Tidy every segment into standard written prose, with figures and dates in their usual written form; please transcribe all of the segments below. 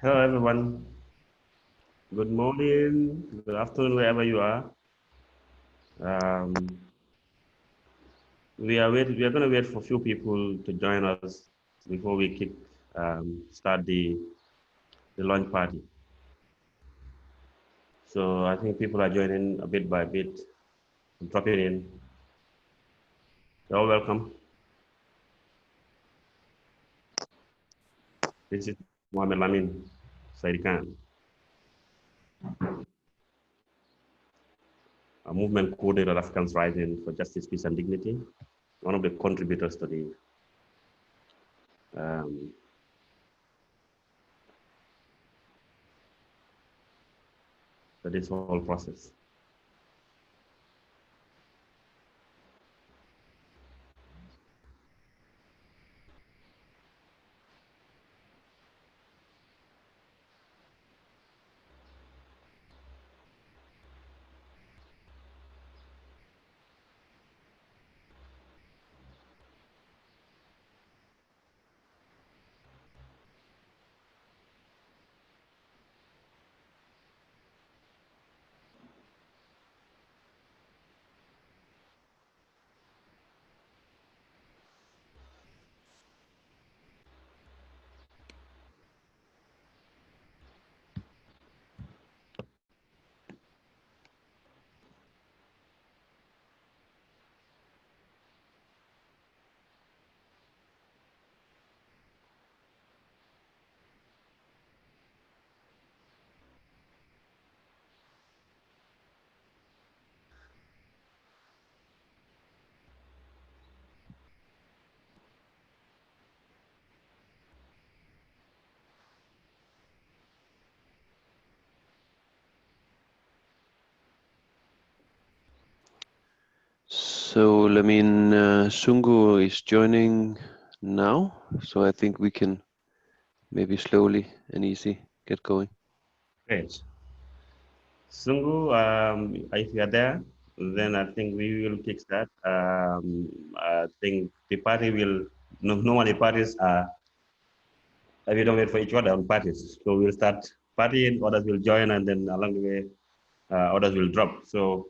Hello, everyone. Good morning, good afternoon, wherever you are. We are going to wait for a few people to join us before we start the launch party. So I think people are joining a bit by bit, dropping in. You're all welcome. This is Mohamed Lamin Saidi Khan, a movement coordinator of Africans Rising for Justice, Peace, and Dignity, one of the contributors to this whole process. So, Sungu is joining now, so I think we can maybe slowly and easy get going. Great. Sungu, if you are there, then I think we will kickstart. I think the party will, normally parties are, we don't wait for each other on parties. So we'll start partying, others will join, and then along the way, others will drop. So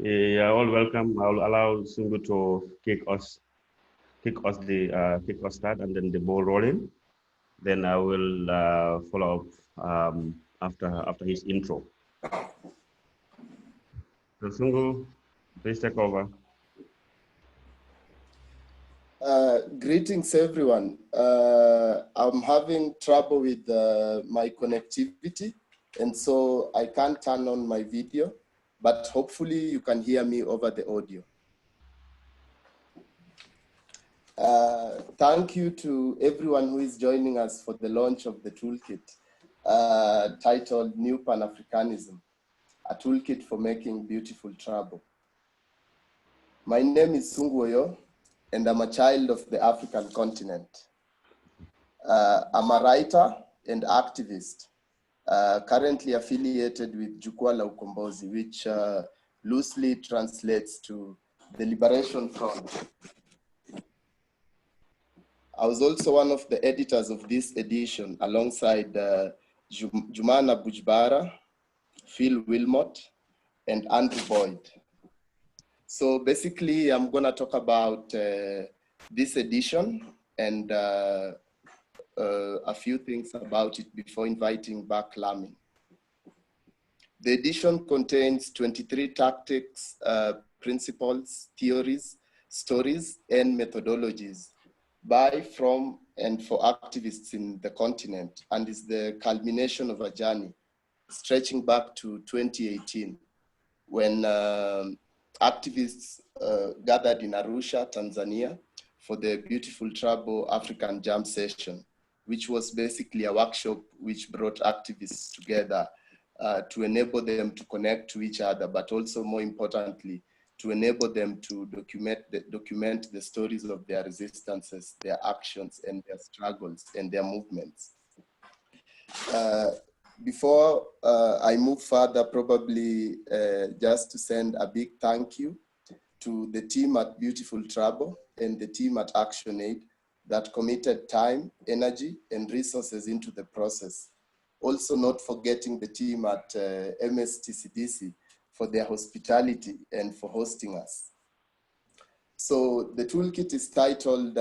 you are all welcome. I'll allow Sungu to kick us start, and then the ball rolling. Then I will follow up after his intro. So Sungu, please take over. Greetings, everyone. I'm having trouble with my connectivity, and so I can't turn on my video, but hopefully you can hear me over the audio. Thank you to everyone who is joining us for the launch of the toolkit titled New Pan-Afrikanism, a toolkit for making beautiful trouble. My name is Sungu, and I'm a child of the African continent. I'm a writer and activist, currently affiliated with Jukwaa la Ukombozi, which loosely translates to the Liberation Front. I was also one of the editors of this edition alongside Jumana Bujbara, Phil Wilmot, and Andrew Boyd. So basically, I'm gonna talk about this edition and a few things about it before inviting back Lamin. The edition contains 23 tactics, principles, theories, stories, and methodologies by, from, and for activists in the continent, and is the culmination of a journey stretching back to 2018, when activists gathered in Arusha, Tanzania, for the Beautiful Trouble African Jam Session, which was basically a workshop which brought activists together to enable them to connect to each other, but also more importantly, to enable them to document the stories of their resistances, their actions, and their struggles, and their movements. Before I move further, probably just to send a big thank you to the team at Beautiful Trouble and the team at ActionAid that committed time, energy, and resources into the process. Also not forgetting the team at MSTCDC for their hospitality and for hosting us. So the toolkit is titled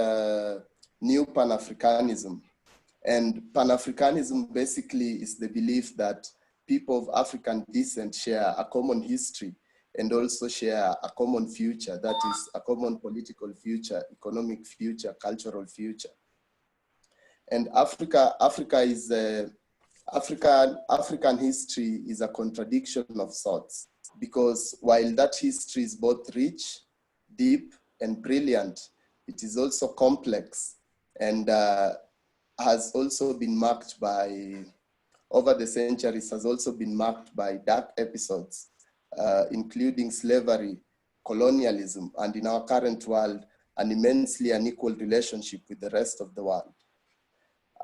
New Pan-Afrikanism. And Pan-Afrikanism basically is the belief that people of African descent share a common history and also share a common future, that is a common political future, economic future, cultural future. And African history is a contradiction of sorts, because while that history is both rich, deep, and brilliant, it is also complex and has also been marked by, over the centuries, has also been marked by dark episodes, including slavery, colonialism, and in our current world, an immensely unequal relationship with the rest of the world.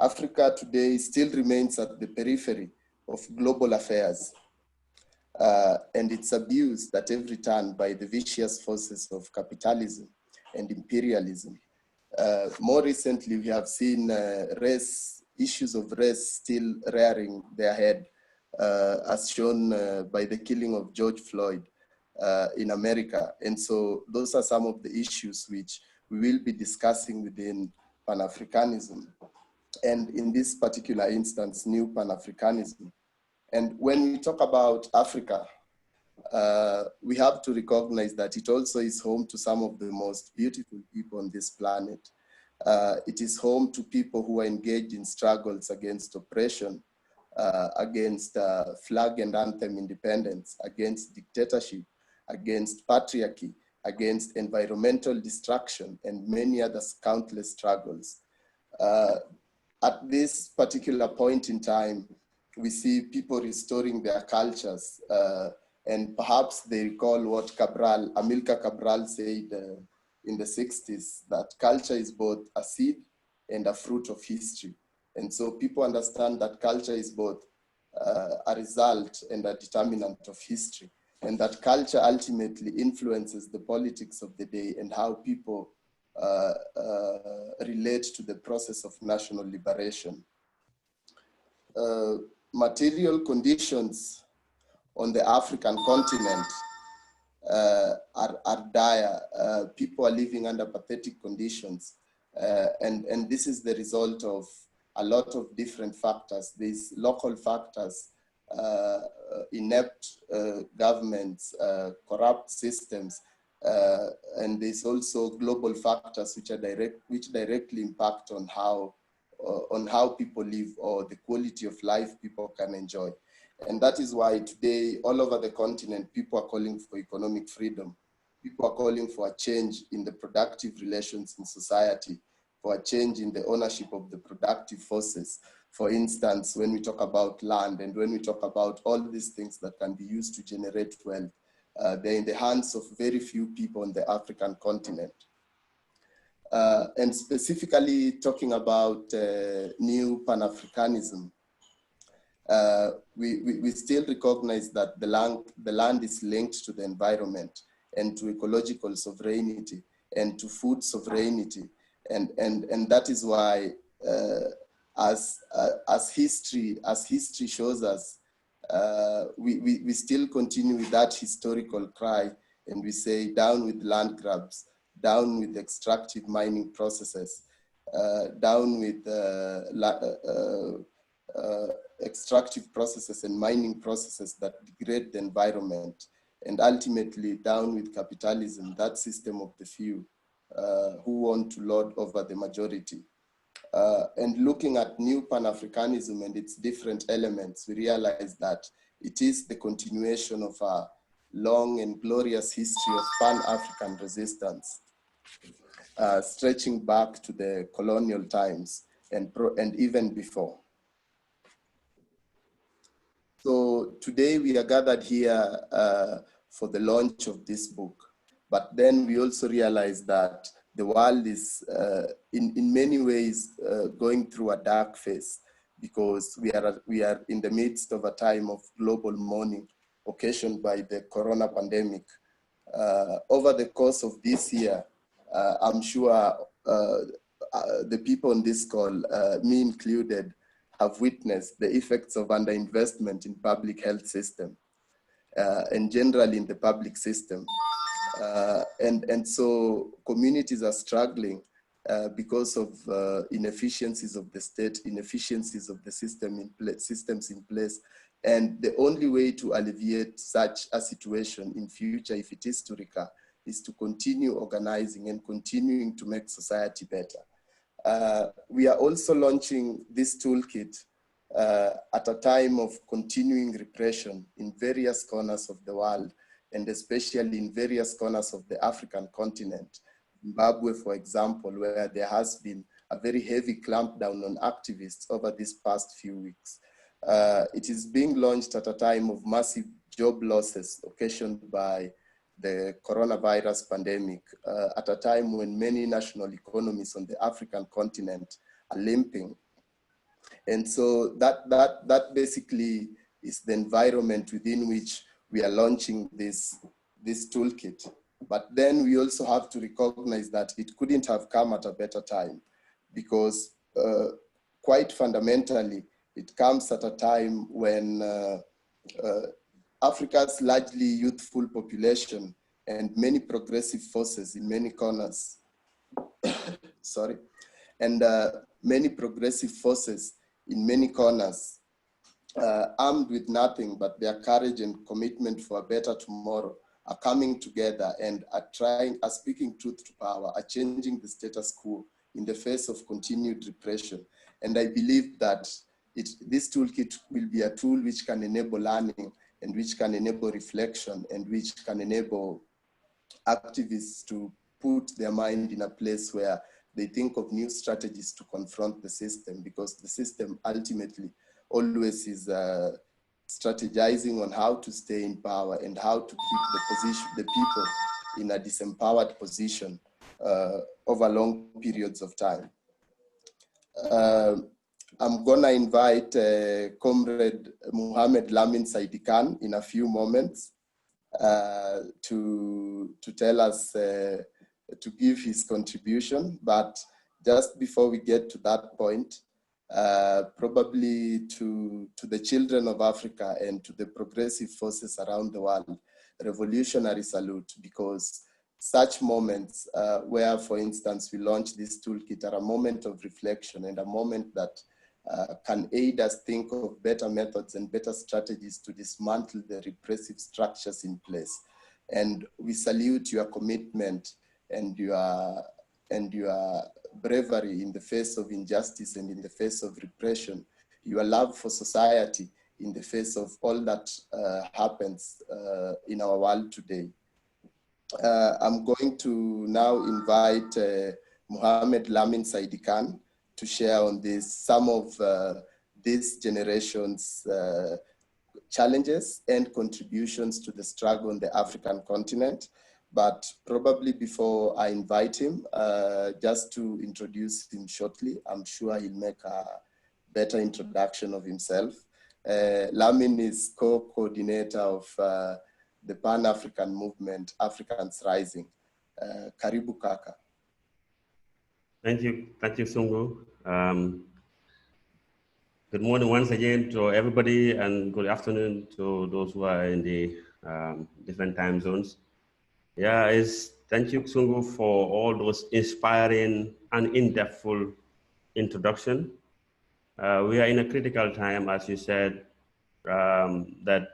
Africa today still remains at the periphery of global affairs, and it's abused at every turn by the vicious forces of capitalism and imperialism. More recently, we have seen issues of race still rearing their head, as shown by the killing of George Floyd in America. And so those are some of the issues which we will be discussing within Pan-Africanism, and in this particular instance, New Pan-Africanism. And when we talk about Africa, we have to recognize that it also is home to some of the most beautiful people on this planet. It is home to people who are engaged in struggles against oppression, against flag and anthem independence, against dictatorship, against patriarchy, against environmental destruction, and many other countless struggles. At this particular point in time, we see people restoring their cultures, and perhaps they recall what Amilcar Cabral said in the 60s, that culture is both a seed and a fruit of history. And so people understand that culture is both a result and a determinant of history, and that culture ultimately influences the politics of the day and how people relate to the process of national liberation. Material conditions on the African continent are dire. People are living under pathetic conditions. And this is the result of a lot of different factors. These local factors, inept governments, corrupt systems, and there's also global factors which directly impact on how people live, or the quality of life people can enjoy. And that is why today, all over the continent, people are calling for economic freedom. People are calling for a change in the productive relations in society, for a change in the ownership of the productive forces. For instance, when we talk about land and when we talk about all these things that can be used to generate wealth, they're in the hands of very few people on the African continent. And specifically talking about New Pan-Africanism, we still recognize that the land is linked to the environment and to ecological sovereignty and to food sovereignty. And that is why, as history shows us, we still continue with that historical cry, and we say, down with land grabs, down with extractive mining processes, down with extractive processes and mining processes that degrade the environment, and ultimately down with capitalism, that system of the few who want to lord over the majority. And looking at New Pan-Africanism and its different elements, we realize that it is the continuation of a long and glorious history of Pan-African resistance, stretching back to the colonial times and even before. So today we are gathered here for the launch of this book, but then we also realize that the world is in many ways going through a dark phase, because we are in the midst of a time of global mourning occasioned by the corona pandemic. Over the course of this year, I'm sure the people on this call, me included, have witnessed the effects of underinvestment in public health system and generally in the public system. And so communities are struggling because of inefficiencies of the state, inefficiencies of the systems in place. And the only way to alleviate such a situation in future, if it is to recur, is to continue organizing and continuing to make society better. We are also launching this toolkit at a time of continuing repression in various corners of the world, and especially in various corners of the African continent. Zimbabwe, for example, where there has been a very heavy clampdown on activists over these past few weeks. It is being launched at a time of massive job losses occasioned by the coronavirus pandemic, at a time when many national economies on the African continent are limping. And so that basically is the environment within which we are launching this toolkit. But then we also have to recognize that it couldn't have come at a better time, because quite fundamentally, it comes at a time when Africa's largely youthful population and many progressive forces in many corners, and many progressive forces in many corners, armed with nothing but their courage and commitment for a better tomorrow, are coming together and are speaking truth to power, are changing the status quo in the face of continued repression. And I believe that this toolkit will be a tool which can enable learning, and which can enable reflection, and which can enable activists to put their mind in a place where they think of new strategies to confront the system, because the system ultimately always is strategizing on how to stay in power and how to keep the people in a disempowered position over long periods of time. I'm gonna invite Comrade Mohamed Lamin Saidikan in a few moments to tell us, to give his contribution. But just before we get to that point, probably to the children of Africa and to the progressive forces around the world, revolutionary salute, because such moments where, for instance, we launch this toolkit are a moment of reflection and a moment that can aid us think of better methods and better strategies to dismantle the repressive structures in place. And we salute your commitment and your bravery in the face of injustice and in the face of repression, your love for society in the face of all that happens in our world today. I'm going to now invite Mohamed Lamin Saidikan to share on this, some of this generation's challenges and contributions to the struggle on the African continent. But probably before I invite him, just to introduce him shortly, I'm sure he'll make a better introduction of himself. Lamin is co-coordinator of the Pan-African movement, Africans Rising. Karibu Kaka. Thank you, Sungu. Good morning once again to everybody, and good afternoon to those who are in the different time zones. Yeah, thank you, Sungu, for all those inspiring and in-depth introduction. We are in a critical time, as you said, that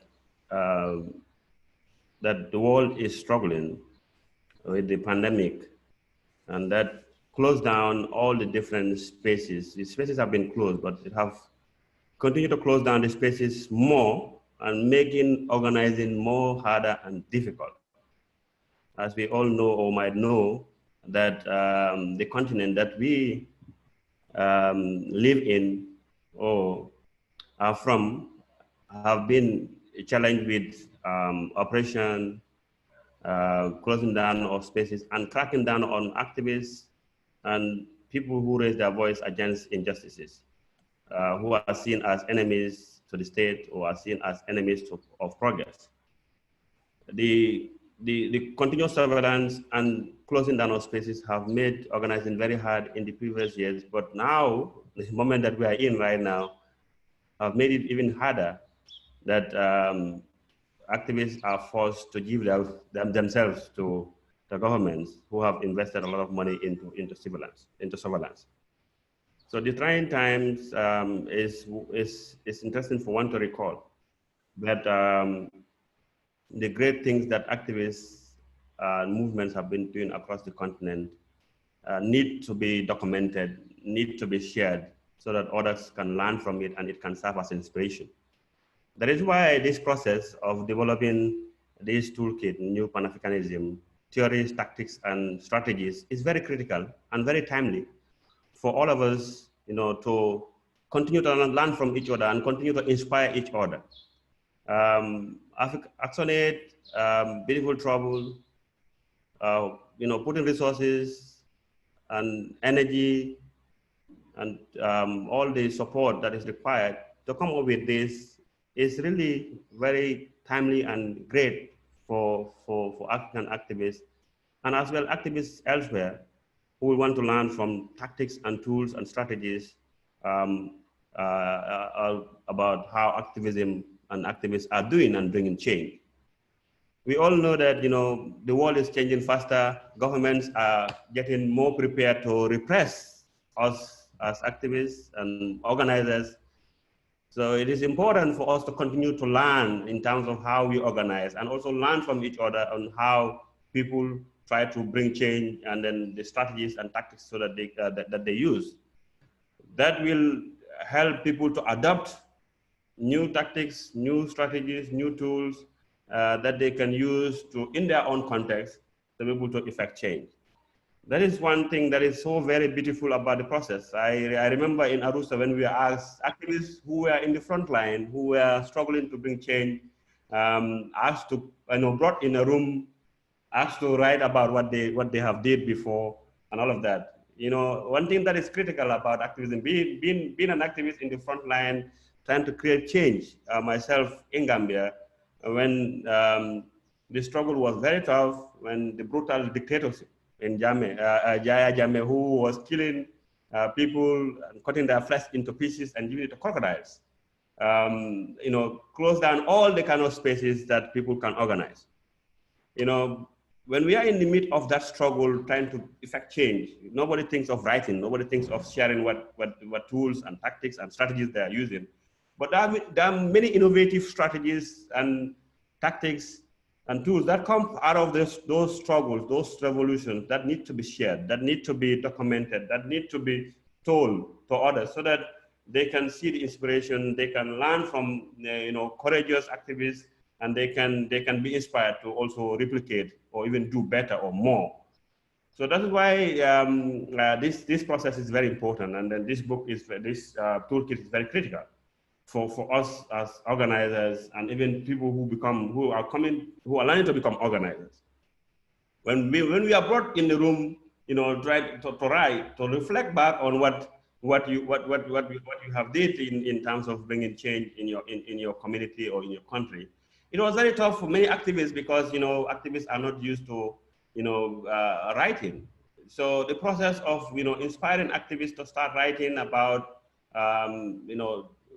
the world is struggling with the pandemic, and that closed down all the different spaces. The spaces have been closed, but it have continued to close down the spaces more and making organizing more harder and difficult. As we all know or might know, that the continent that we live in or are from have been challenged with oppression, closing down of spaces, and cracking down on activists and people who raise their voice against injustices, who are seen as enemies to the state or are seen as enemies of progress. The the continuous surveillance and closing down of spaces have made organizing very hard in the previous years, but now, the moment that we are in right now, have made it even harder that activists are forced to give themselves to the governments who have invested a lot of money into surveillance. So the trying times is interesting for one to recall that the great things that activists movements have been doing across the continent need to be documented, need to be shared so that others can learn from it and it can serve as inspiration. That is why this process of developing this toolkit, new Pan-Africanism, theories, tactics, and strategies is very critical and very timely for all of us, to continue to learn from each other and continue to inspire each other. Actionate, beautiful trouble, putting resources and energy and all the support that is required to come up with this is really very timely and great for African activists and as well activists elsewhere who will want to learn from tactics and tools and strategies about how activism and activists are doing and bringing change. We all know that the world is changing faster. Governments are getting more prepared to repress us as activists and organizers. So it is important for us to continue to learn in terms of how we organize and also learn from each other on how people try to bring change and then the strategies and tactics so that they use. That will help people to adopt new tactics, new strategies, new tools that they can use in their own context to be able to effect change. That is one thing that is so very beautiful about the process. I remember in Arusha when we were asked, activists who were in the front line, who were struggling to bring change, asked to, brought in a room, asked to write about what they have did before and all of that. One thing that is critical about activism, being an activist in the front line, trying to create change, myself in Gambia, when the struggle was very tough, when the brutal dictatorship in Jaya Jammeh, who was killing people, and cutting their flesh into pieces and giving it to crocodiles, close down all the kind of spaces that people can organize. When we are in the midst of that struggle, trying to effect change, nobody thinks of writing, nobody thinks of sharing what tools and tactics and strategies they are using. But there are many innovative strategies and tactics and tools that come out of those struggles, those revolutions that need to be shared, that need to be documented, that need to be told to others so that they can see the inspiration, they can learn from courageous activists, and they can be inspired to also replicate or even do better or more. So that is why this process is very important, and then this toolkit is very critical for us as organizers and even people who are learning to become organizers. When we are brought in the room, try to reflect back on what you have did in terms of bringing change in your community or in your country. It was very tough for many activists because activists are not used to writing. So the process of inspiring activists to start writing about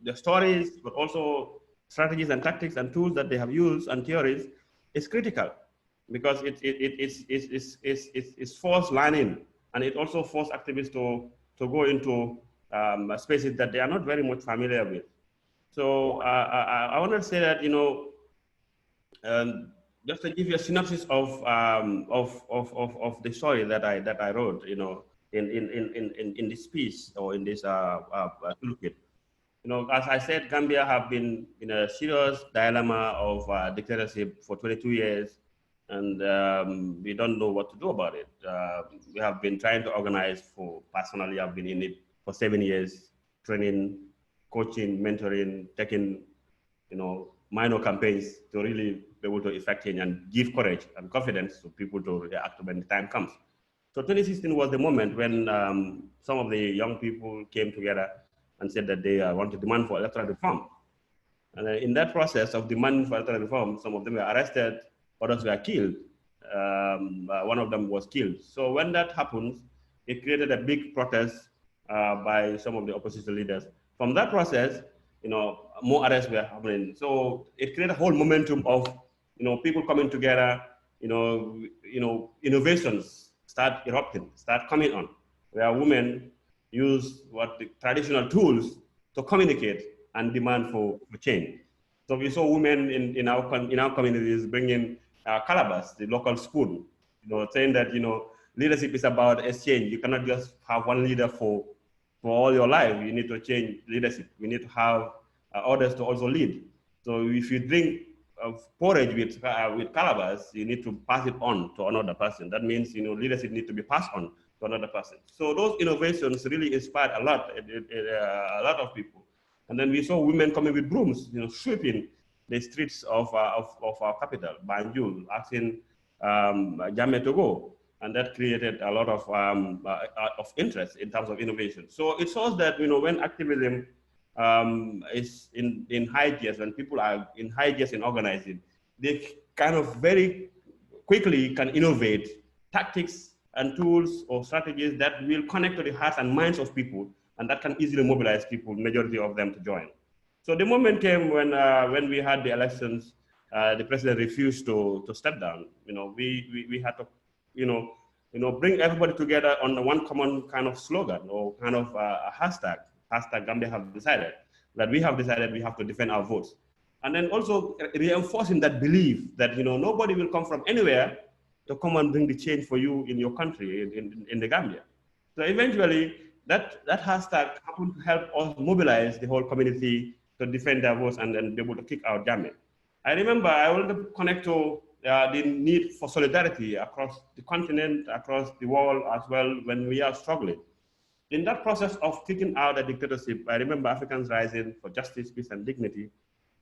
the stories, but also strategies and tactics and tools that they have used and theories is critical because it's forced learning, and it also forced activists to go into spaces that they are not very much familiar with. So I want to say that just to give you a synopsis of the story that I wrote, in this piece or in this toolkit. As I said, Gambia have been in a serious dilemma of dictatorship for 22 years, and we don't know what to do about it. We have been trying to organize personally, I've been in it for 7 years, training, coaching, mentoring, taking, minor campaigns to really be able to effect change and give courage and confidence to people to react when the time comes. So 2016 was the moment when some of the young people came together and said that they want to demand for electoral reform. And in that process of demanding for electoral reform, some of them were arrested, others were killed. one of them was killed. So when that happens, it created a big protest by some of the opposition leaders. From that process, more arrests were happening. So it created a whole momentum of, people coming together, innovations start erupting, start coming on, where women use what the traditional tools to communicate and demand for change. So we saw women in our communities bringing calabash, the local spoon, saying that leadership is about exchange. You cannot just have one leader for all your life. You need to change leadership. We need to have others to also lead. So if you drink porridge with calabash, you need to pass it on to another person. That means leadership needs to be passed on to another person. So those innovations really inspired a lot of people. And then we saw women coming with brooms, sweeping the streets of our capital, Banjul, asking Jammeh to go. And that created a lot of interest in terms of innovation. So it shows that, when activism is in high gears, when people are in high gears in organizing, they kind of very quickly can innovate tactics and tools or strategies that will connect to the hearts and minds of people, and that can easily mobilize people, majority of them, to join. So the moment came when we had the elections, the president refused to step down. We had to, bring everybody together on one common kind of slogan or kind of a hashtag Gambia have decided, that we have decided we have to defend our votes. And then also reinforcing that belief that, nobody will come from anywhere to come and bring the change for you in your country, in the Gambia. So eventually, that hashtag happened to help us mobilize the whole community to defend their votes and then be able to kick out Jammeh. I remember I wanted to connect to the need for solidarity across the continent, across the world as well, when we are struggling. In that process of kicking out a dictatorship, I remember Africans Rising for Justice, Peace, and Dignity,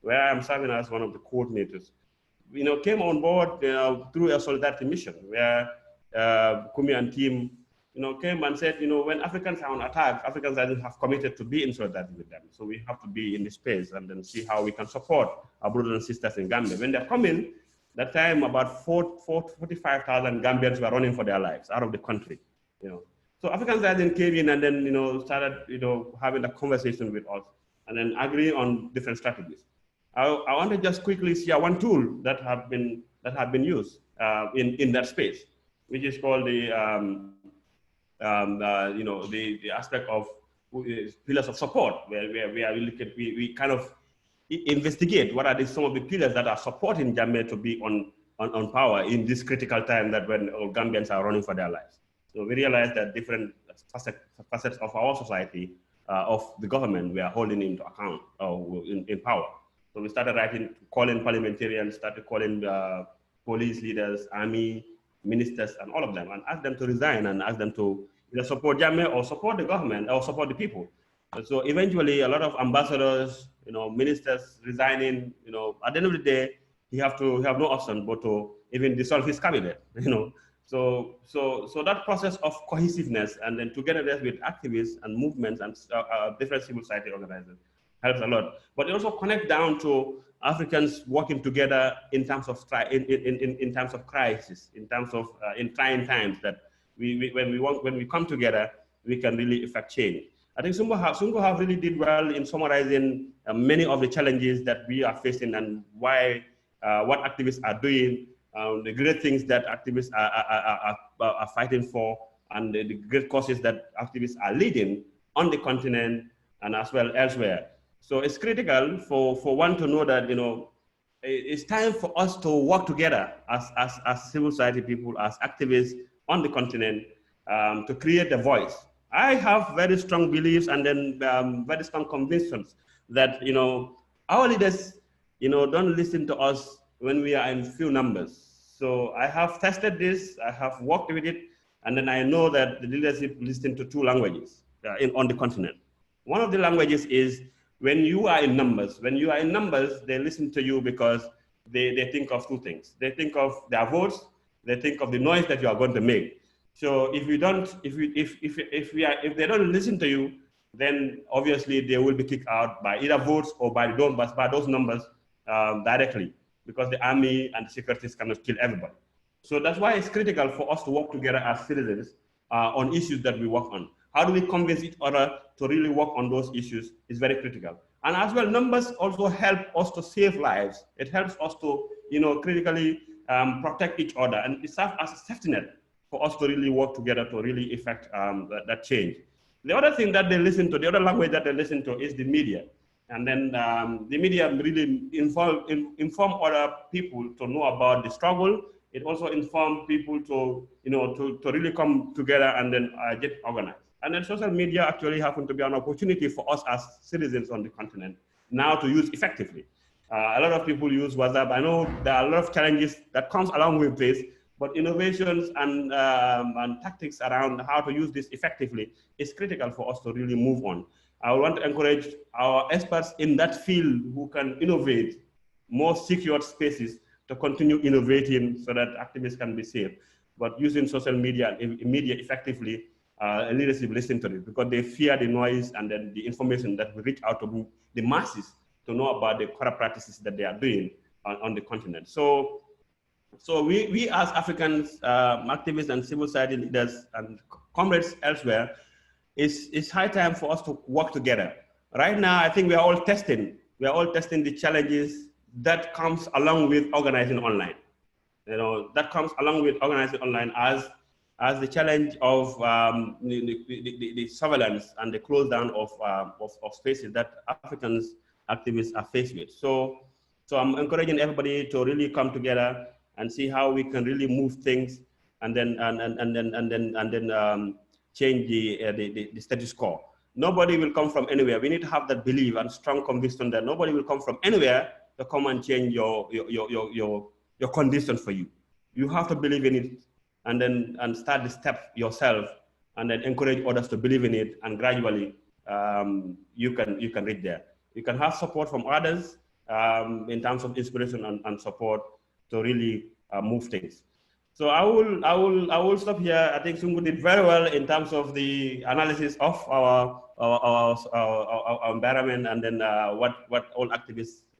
where I am serving as one of the coordinators, came on board through a solidarity mission, where Kumi and team, came and said, when Africans are on attack, Africans have committed to be in solidarity with them. So we have to be in this space and then see how we can support our brothers and sisters in Gambia. When they're coming, that time about 45,000 Gambians were running for their lives out of the country, So Africans then came in and then, started, having a conversation with us and then agreeing on different strategies. I want to just quickly share one tool that have been used in that space, which is called the aspect of pillars of support, where we kind of investigate what are some of the pillars that are supporting Jammeh to be on power in this critical time that when all Gambians are running for their lives. So we realized that different facets of our society, of the government, we are holding into account in power. So we started calling parliamentarians, started calling police leaders, army, ministers, and all of them, and asked them to resign and asked them to either support Jammeh or support the government or support the people. And so eventually, a lot of ambassadors, ministers resigning. At the end of the day, he have no option but to even dissolve his cabinet. So that process of cohesiveness and then togetherness with activists and movements and different civil society organizations helps a lot. But it also connects down to Africans working together in terms of in terms of crisis, in terms of in trying times, that when we come together, we can really effect change. I think Sungo have really did well in summarizing many of the challenges that we are facing and why what activists are doing. The great things that activists are fighting for, and the great causes that activists are leading on the continent and as well elsewhere. So it's critical for one to know that it's time for us to work together as civil society people, as activists on the continent, to create a voice. I have very strong beliefs and then very strong convictions that our leaders don't listen to us when we are in few numbers. So I have tested this, I have worked with it, and then I know that the leadership listen to two languages on the continent. One of the languages is when you are in numbers. When you are in numbers, they listen to you because they think of two things. They think of their votes, they think of the noise that you are going to make. So if they don't listen to you, then obviously they will be kicked out by either votes or by those numbers directly, because the army and the securities cannot kill everybody. So that's why it's critical for us to work together as citizens on issues that we work on. How do we convince each other to really work on those issues is very critical. And as well, numbers also help us to save lives. It helps us to, critically protect each other, and it serves as a safety net for us to really work together to really effect that change. The other thing that they listen to, the other language that they listen to is the media. And then the media really inform other people to know about the struggle. It also informs people to, to really come together and then get organized. And then social media actually happen to be an opportunity for us as citizens on the continent now to use effectively. A lot of people use WhatsApp. I know there are a lot of challenges that comes along with this, but innovations and tactics around how to use this effectively is critical for us to really move on. I want to encourage our experts in that field who can innovate more secure spaces to continue innovating so that activists can be safe. But using social media effectively, leadership listen to it because they fear the noise and then the information that will reach out to the masses to know about the corrupt practices that they are doing on the continent. So we as Africans, activists and civil society leaders and comrades elsewhere, it's high time for us to work together. Right now, I think we are all testing the challenges that comes along with organizing online. That comes along with organizing online as the challenge of the surveillance and the close down of spaces that Africans activists are faced with. So I'm encouraging everybody to really come together and see how we can really move things and then change the status quo. Nobody will come from anywhere. We need to have that belief and strong conviction that nobody will come from anywhere to come and change your conditions for you. You have to believe in it and start the step yourself and then encourage others to believe in it, and gradually you can reach there. You can have support from others in terms of inspiration and support to really move things. So I will stop here. I think Sungu did very well in terms of the analysis of our environment and then what all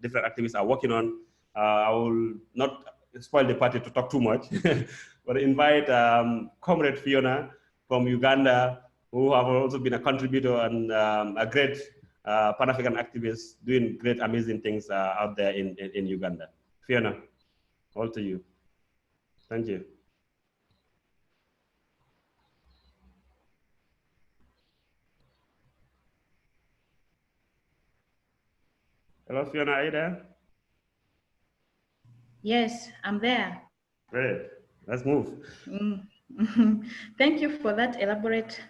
different activists are working on. I will not spoil the party to talk too much, but invite Comrade Fiona from Uganda, who have also been a contributor and a great Pan-African activist doing great, amazing things out there in Uganda. Fiona, all to you. Thank you. Hello, Fiona, are you there? Yes, I'm there. Great, let's move. Thank you for that elaborate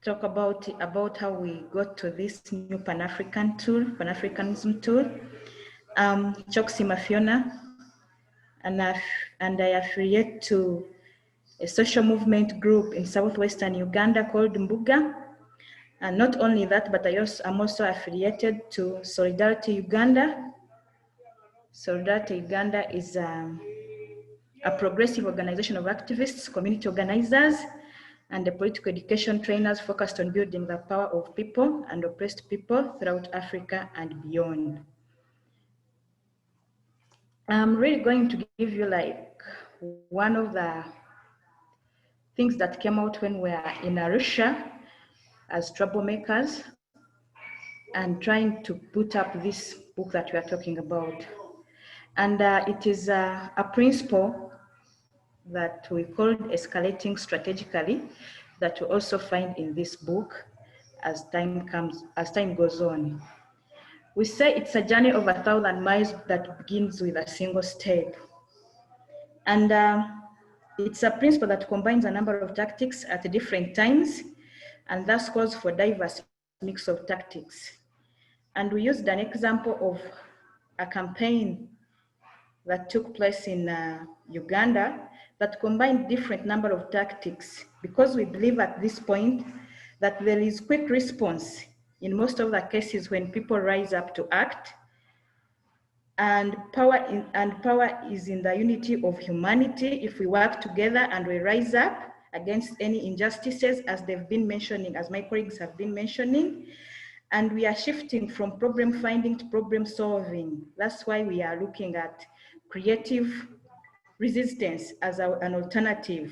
talk about how we got to this new Pan-Africanism tool. Choksima Fiona, and I affiliate to a social movement group in southwestern Uganda called Mbuga. And not only that, but I'm also affiliated to Solidarity Uganda. Solidarity Uganda is a progressive organization of activists, community organizers, and the political education trainers focused on building the power of people and oppressed people throughout Africa and beyond. I'm really going to give you like one of the things that came out when we were in Arusha as troublemakers and trying to put up this book that we are talking about. And it is a principle that we called escalating strategically that we also find in this book as time goes on. We say it's a journey of 1,000 miles that begins with a single step. And it's a principle that combines a number of tactics at different times, and thus calls for diverse mix of tactics. And we used an example of a campaign that took place in Uganda that combined different number of tactics, because we believe at this point that there is quick response in most of the cases when people rise up to act, and power is in the unity of humanity. If we work together and we rise up against any injustices, as they've been mentioning, as my colleagues have been mentioning, and we are shifting from problem finding to problem solving. That's why we are looking at creative resistance as an alternative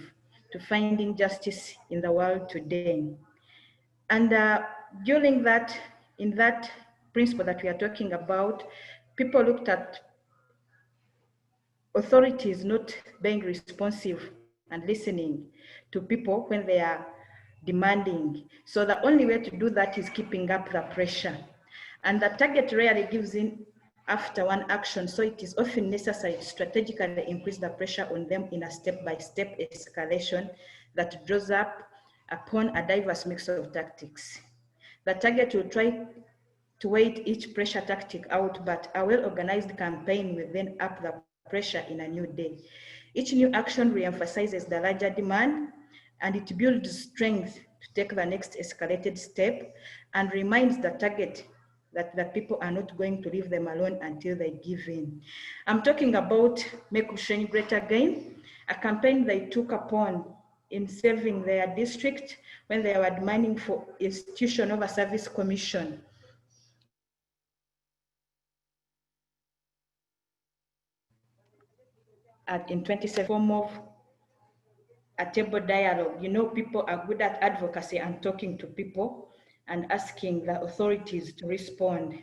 to finding justice in the world today. And during that, in that principle that we are talking about, people looked at authorities not being responsive and listening to people when they are demanding. So the only way to do that is keeping up the pressure. And the target rarely gives in after one action, so it is often necessary to strategically increase the pressure on them in a step-by-step escalation that draws up upon a diverse mix of tactics. The target will try to wait each pressure tactic out, but a well-organized campaign will then up the pressure in a new day. Each new action re-emphasizes the larger demand, and it builds strength to take the next escalated step and reminds the target that the people are not going to leave them alone until they give in. I'm talking about Make Ushenyi Great Again, a campaign they took upon in serving their district when they were demanding for institution of a service commission. In 2017, form of a table dialogue. You know, people are good at advocacy and talking to people and asking the authorities to respond.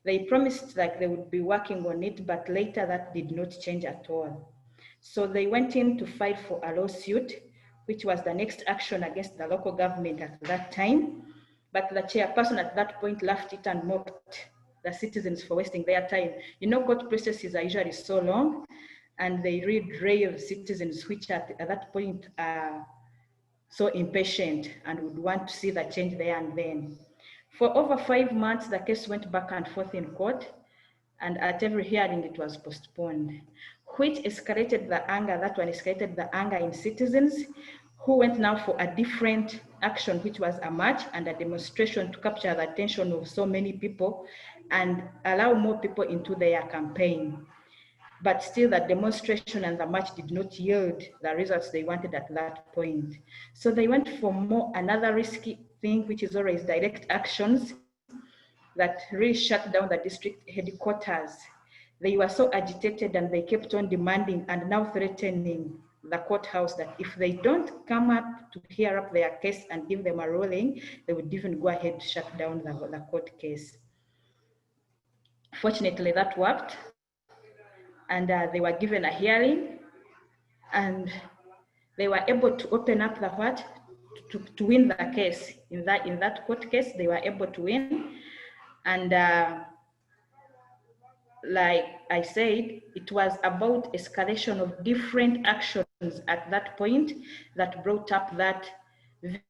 They promised like they would be working on it, but later that did not change at all. So they went in to fight for a lawsuit, which was the next action against the local government at that time. But the chairperson at that point laughed it and mocked the citizens for wasting their time. You know, court processes are usually so long, and they derail citizens, which at that point are so impatient and would want to see the change there and then. For over 5 months, the case went back and forth in court, and at every hearing it was postponed, which escalated the anger. That one escalated the anger in citizens, who went now for a different action, which was a march and a demonstration to capture the attention of so many people and allow more people into their campaign. But still the demonstration and the march did not yield the results they wanted at that point. So they went for more another risky thing, which is always direct actions that really shut down the district headquarters. They were so agitated and they kept on demanding and now threatening the courthouse that if they don't come up to hear up their case and give them a ruling, they would even go ahead to shut down the court case. Fortunately, that worked, and they were given a hearing, and they were able to open up the what to win the case. In that court case, they were able to win, and like I said, it was about escalation of different actions at that point that brought up that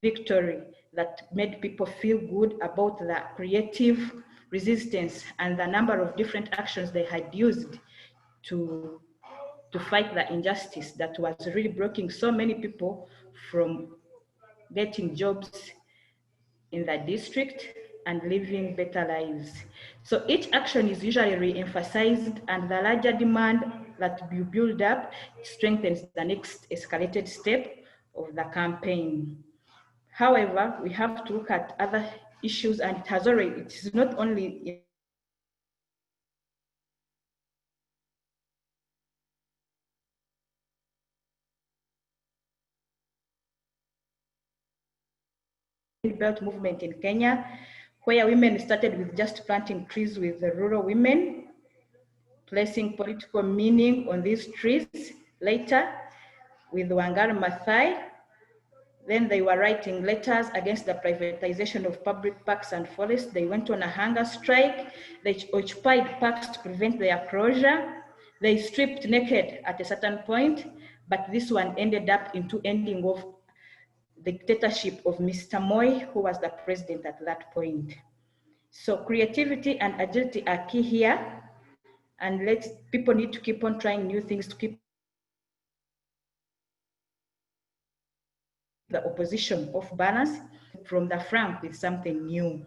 victory, that made people feel good about the creative resistance and the number of different actions they had used to fight the injustice that was really blocking so many people from getting jobs in the district and living better lives. So each action is usually re-emphasized, and the larger demand that you build up strengthens the next escalated step of the campaign. However, we have to look at other issues, and it is not only in the district level, but it is also happening at the national level. Green Belt movement in Kenya, where women started with just planting trees with the rural women, placing political meaning on these trees. Later, with Wangari Maathai, then they were writing letters against the privatization of public parks and forests. They went on a hunger strike. They occupied parks to prevent their closure. They stripped naked at a certain point, but this one ended up into ending of dictatorship of Mr. Moi, who was the president at that point. So creativity and agility are key here, and people need to keep on trying new things to keep the opposition off balance from the front with something new.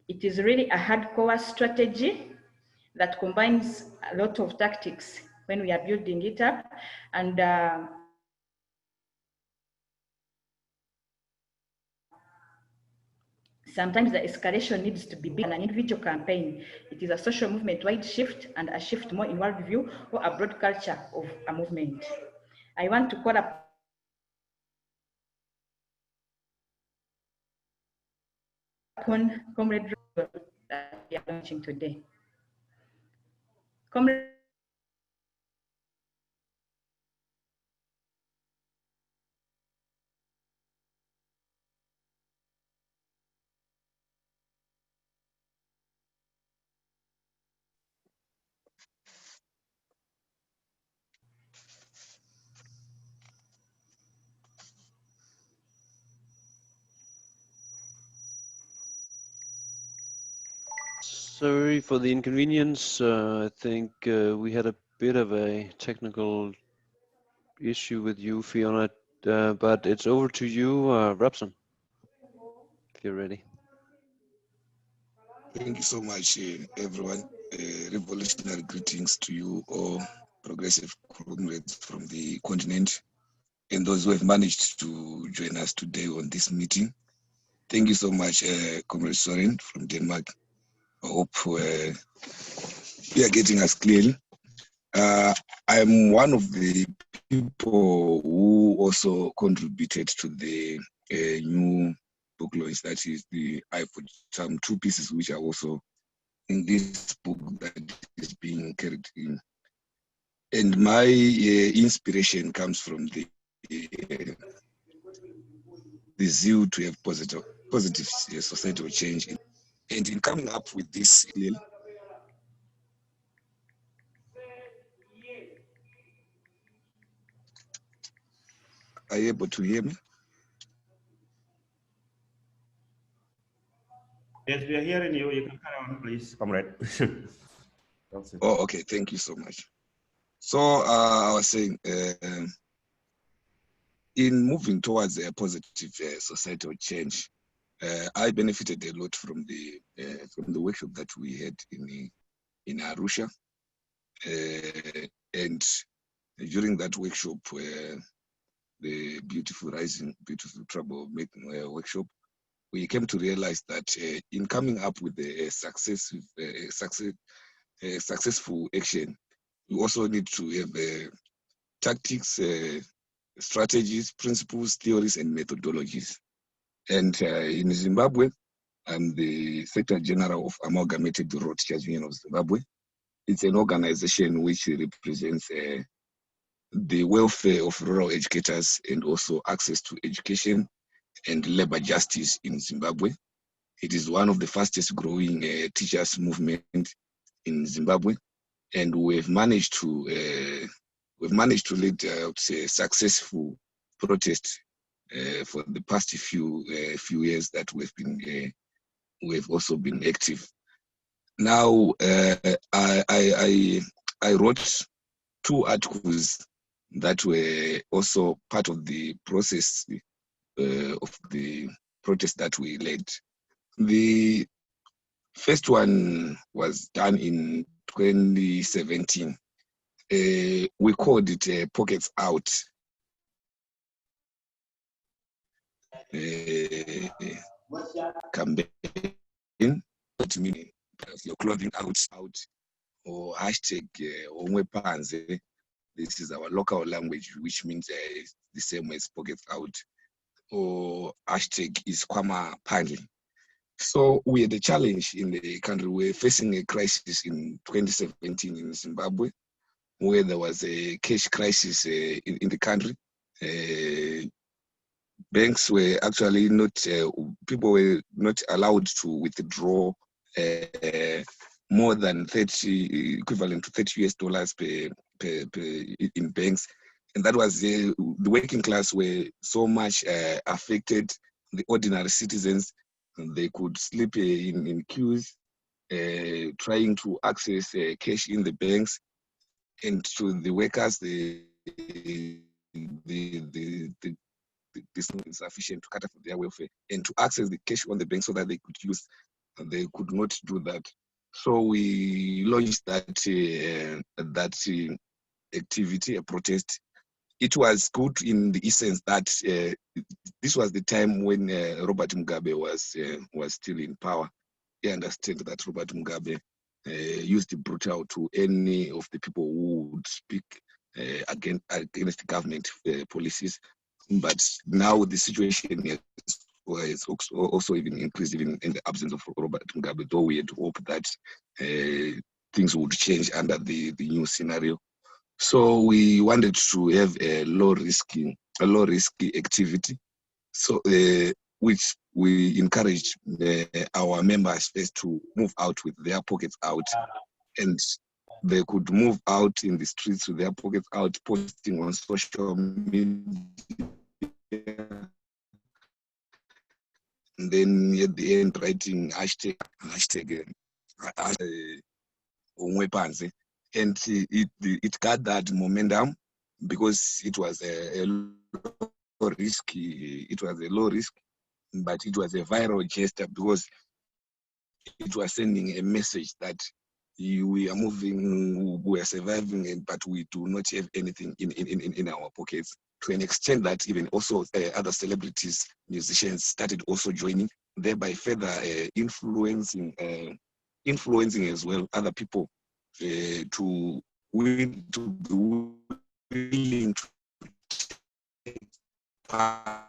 It is really a hardcore strategy that combines a lot of tactics when we are building it up, and Sometimes the escalation needs to be bigger than an individual campaign. It is a social movement-wide shift and a shift more in worldview or a broad culture of a movement. I want to call upon Comrade that we are launching today. Comrade, Sorry for the inconvenience. I think we had a bit of a technical issue with you, Fiona, but it's over to you, Robson, if you're ready. Thank you so much, everyone. Revolutionary greetings to you all, progressive comrades from the continent, and those who have managed to join us today on this meeting. Thank you so much, Comrade Soren from Denmark. I hope you are getting us clearly. I'm one of the people who also contributed to the new book launch. That is I put some 2 pieces which are also in this book that is being carried in. And my inspiration comes from the zeal to have positive societal change. And in coming up with this, are you able to hear me? Yes, we are hearing you. You can carry on, please, comrade. Oh, okay. Thank you so much. So I was saying, in moving towards a positive societal change, I benefited a lot from the workshop that we had in Arusha, and during that workshop, the Beautiful Rising, Beautiful Trouble Making workshop, we came to realize that in coming up with a successful action, we also need to have tactics, strategies, principles, theories, and methodologies. And in Zimbabwe, I'm the Secretary General of Amalgamated Road Teachers Union of Zimbabwe. It's an organization which represents the welfare of rural educators and also access to education and labor justice in Zimbabwe. It is one of the fastest growing teachers movement in Zimbabwe, and we've managed to lead a successful protest for the past few years that we've also been active. Now, I wrote 2 articles that were also part of the process of the protest that we led. The first one was done in 2017. We called it Pockets Out. Campaign, to mean your clothing out, or hashtag Omwe Panze. This is our local language, which means the same as Pockets Out, or hashtag is Kwama Pandli. So we had a challenge in the country. We're facing a crisis in 2017 in Zimbabwe, where there was a cash crisis in the country. Banks were actually not, people were not allowed to withdraw more than 30, equivalent to $30 per in banks. And that was the working class were so much affected. The ordinary citizens, they could sleep in queues, trying to access cash in the banks, and to the workers, this is insufficient to cater for their welfare and to access the cash on the bank so that they could use, and they could not do that. So we launched that activity, a protest, it was good in the essence that this was the time when Robert Mugabe was still in power. I understand that Robert Mugabe used brutal to any of the people who would speak against government policies. But now the situation is also even increased, even in the absence of Robert Mugabe, though we had hope that things would change under the new scenario. So we wanted to have a low risky activity, so which we encouraged our members first to move out with their pockets out, and they could move out in the streets with their pockets out, posting on social media, and then at the end writing hashtag Onwepanze, and it got that momentum because it was a low risk. It was a low risk, but it was a viral gesture because it was sending a message that we are moving, we are surviving, but we do not have anything in our pockets. To an extent that even also other celebrities, musicians started also joining, thereby further influencing as well other people to be willing to take part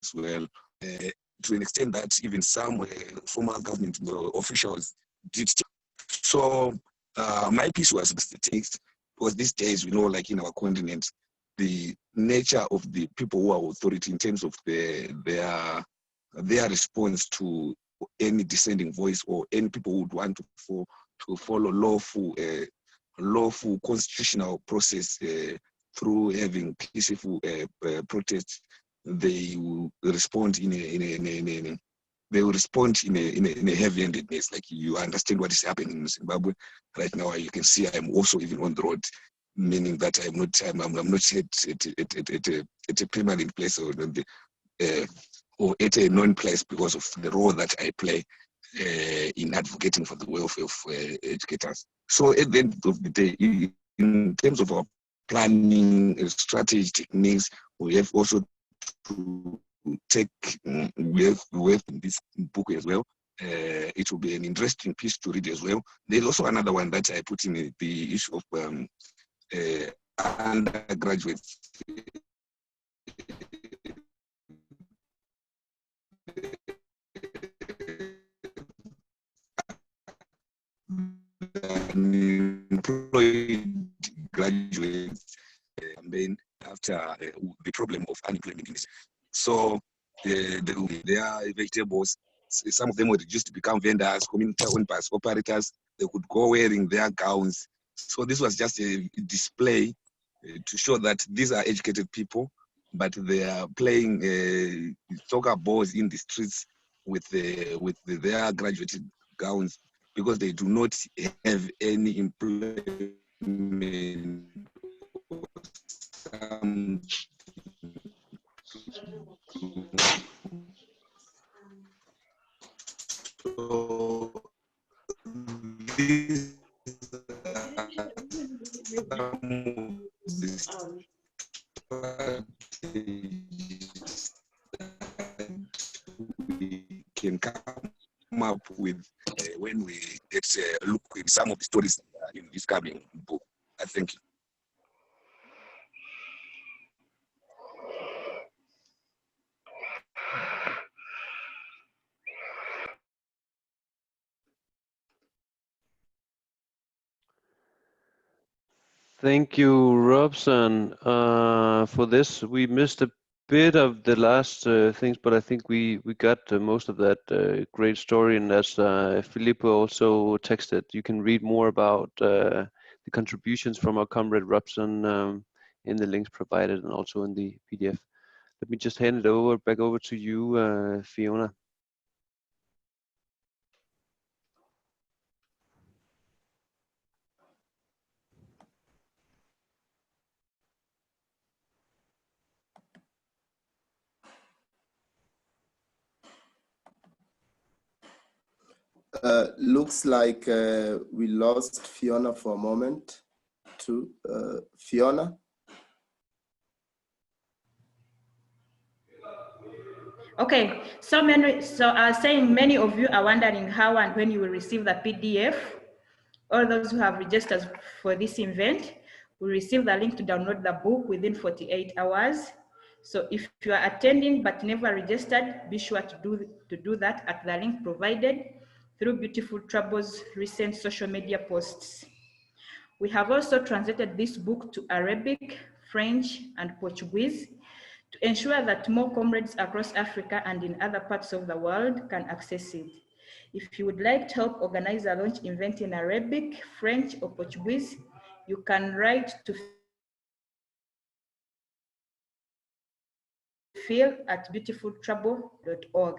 as well, to an extent that even some former government officials did. So my piece was the text, because these days, we know, like in our continent, the nature of the people who are authority in terms of their response to any dissenting voice or any people who would want to follow lawful constitutional process through having peaceful protests. They will respond in a heavy-handedness. Like, you understand what is happening in Zimbabwe right now. You can see I'm also even on the road, meaning that I'm not at a permanent place or at a known place because of the role that I play in advocating for the welfare of educators. So at the end of the day, in terms of our planning strategy techniques, we have also to take, we have this book as well. It will be an interesting piece to read as well. There's also another one that I put in the issue of undergraduates. Employed graduates campaign after the problem of unemployment. So there are vegetables. Some of them were reduced to become vendors, community-owned bus operators. They could go wearing their gowns. So this was just a display to show that these are educated people, but they are playing soccer balls in the streets with their graduated gowns, because they do not have any employment or some. So these are some of the strategies that we can come up with when we look at some of the stories in this coming book. I thank you. Thank you, Robson, for this. We missed a bit of the last things, but I think we got most of that great story. And as Filippo also texted, you can read more about the contributions from our comrade Robson in the links provided and also in the PDF. Let me just hand it back over to you, Fiona. Looks like we lost Fiona for a moment. to Fiona. Okay, so I was saying many of you are wondering how and when you will receive the PDF. All those who have registered for this event will receive the link to download the book within 48 hours. So if you are attending but never registered, be sure to do that at the link provided through Beautiful Trouble's recent social media posts. We have also translated this book to Arabic, French, and Portuguese to ensure that more comrades across Africa and in other parts of the world can access it. If you would like to help organize a launch event in Arabic, French, or Portuguese, you can write to phil@beautifultrouble.org.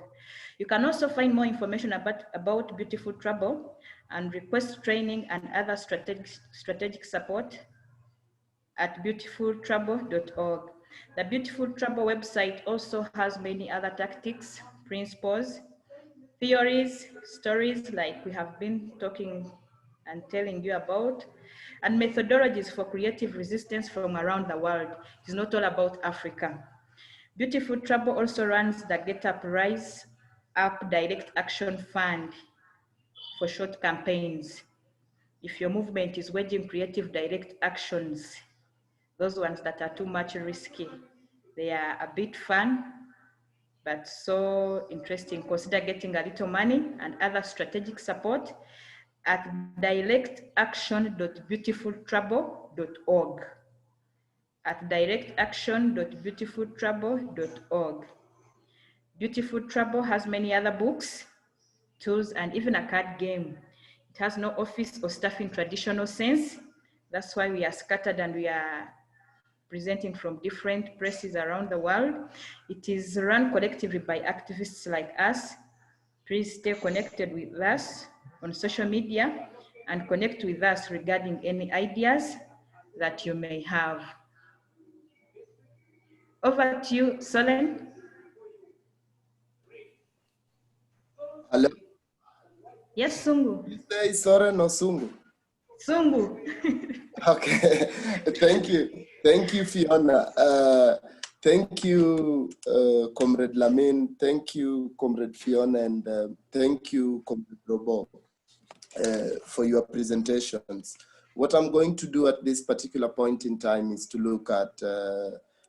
You can also find more information about Beautiful Trouble and request training and other strategic support at beautifultrouble.org. The Beautiful Trouble website also has many other tactics, principles, theories, stories like we have been talking and telling you about, and methodologies for creative resistance from around the world. It's not all about Africa. Beautiful Trouble also runs the Get Up Rise Up Direct Action Fund for short campaigns. If your movement is waging creative direct actions, those ones that are too much risky, they are a bit fun, but so interesting. Consider getting a little money and other strategic support at directaction.beautifultrouble.org. At directaction.beautifultrouble.org. Beautiful Trouble has many other books, tools, and even a card game. It has no office or staff in traditional sense. That's why we are scattered and we are presenting from different places around the world. It is run collectively by activists like us. Please stay connected with us on social media and connect with us regarding any ideas that you may have. Over to you, Solen. Hello. Yes, Sungu. You say Soren or Sungu? Sungu. Okay, thank you. Thank you, Fiona. Thank you, Comrade Lamin. Thank you, Comrade Fiona, and thank you, Comrade Robo, for your presentations. What I'm going to do at this particular point in time is to look at,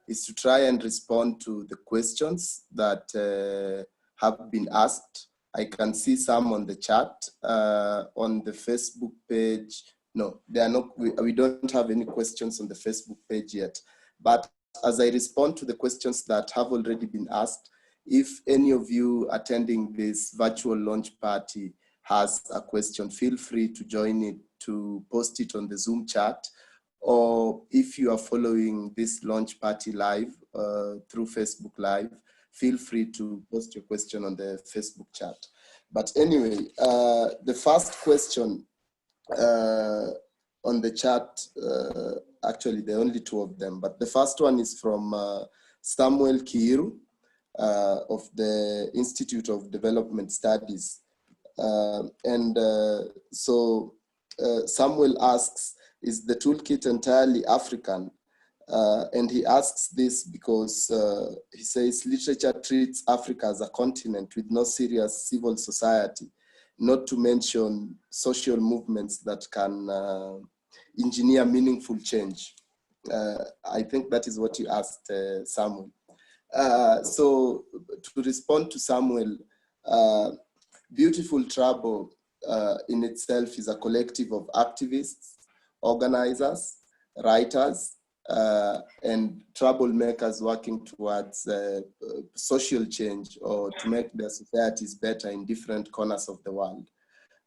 is to try and respond to the questions that have been asked. I can see some on the chat, on the Facebook page. No, there are not, we don't have any questions on the Facebook page yet. But as I respond to the questions that have already been asked, if any of you attending this virtual launch party has a question, feel free to join it, to post it on the Zoom chat. Or if you are following this launch party live through Facebook Live, feel free to post your question on the Facebook chat. But anyway, the first question on the chat, actually there are only two of them, but the first one is from Samuel Kiiru of the Institute of Development Studies. So Samuel asks, is the toolkit entirely African? And he asks this because he says literature treats Africa as a continent with no serious civil society, not to mention social movements that can engineer meaningful change. I think that is what you asked, Samuel. So to respond to Samuel, Beautiful Trouble in itself is a collective of activists, organizers, writers, and troublemakers working towards social change or to make their societies better in different corners of the world.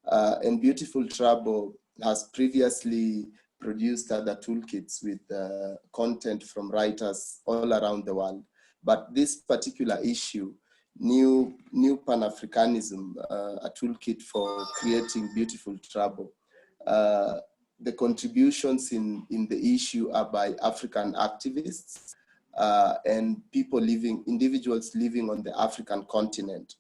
And Beautiful Trouble has previously produced other toolkits with content from writers all around the world. But this particular issue, New Pan-Afrikanism, a toolkit for creating Beautiful Trouble, the contributions in the issue are by African activists and individuals living on the African continent.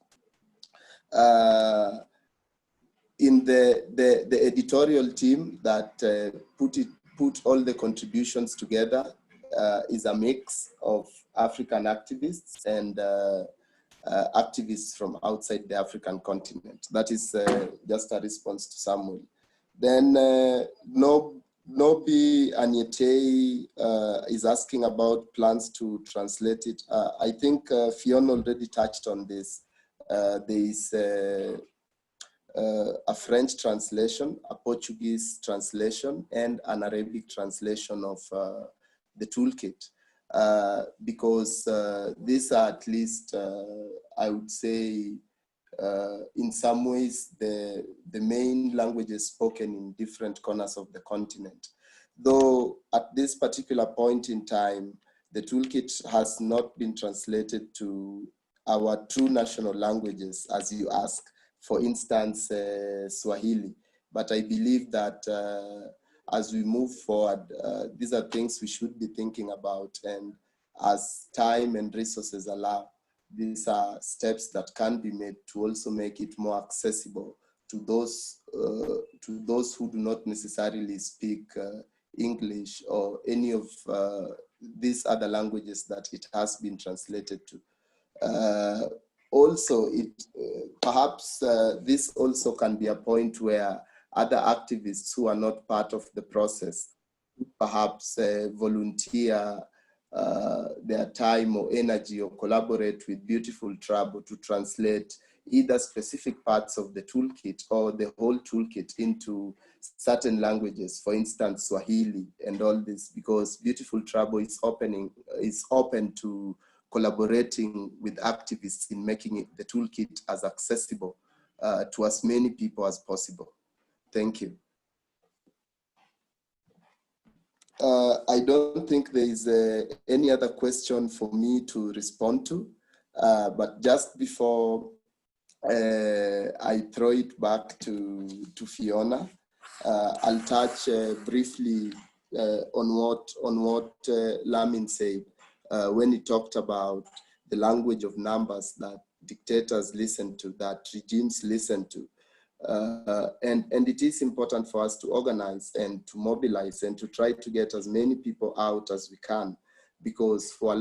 In the editorial team that put put all the contributions together is a mix of African activists and activists from outside the African continent. That is just a response to Samuel. Then Nobi Anyete is asking about plans to translate it. I think Fiona already touched on this. There is a French translation, a Portuguese translation, and an Arabic translation of the toolkit. Because these are at least, I would say, in some ways, the main languages spoken in different corners of the continent. Though at this particular point in time, the toolkit has not been translated to our true national languages, as you ask, for instance, Swahili. But I believe that as we move forward, these are things we should be thinking about, and as time and resources allow, these are steps that can be made to also make it more accessible to those who do not necessarily speak English or any of these other languages that it has been translated to. Also, perhaps this also can be a point where other activists who are not part of the process perhaps volunteer their time or energy or collaborate with Beautiful Trouble to translate either specific parts of the toolkit or the whole toolkit into certain languages, for instance, Swahili and all this, because Beautiful Trouble is open to collaborating with activists in making it, the toolkit as accessible to as many people as possible. Thank you. I don't think there is any other question for me to respond to, but just before I throw it back to Fiona, I'll touch briefly on what Lamin said when he talked about the language of numbers that dictators listen to, that regimes listen to. And it is important for us to organize and to mobilize and to try to get as many people out as we can, because for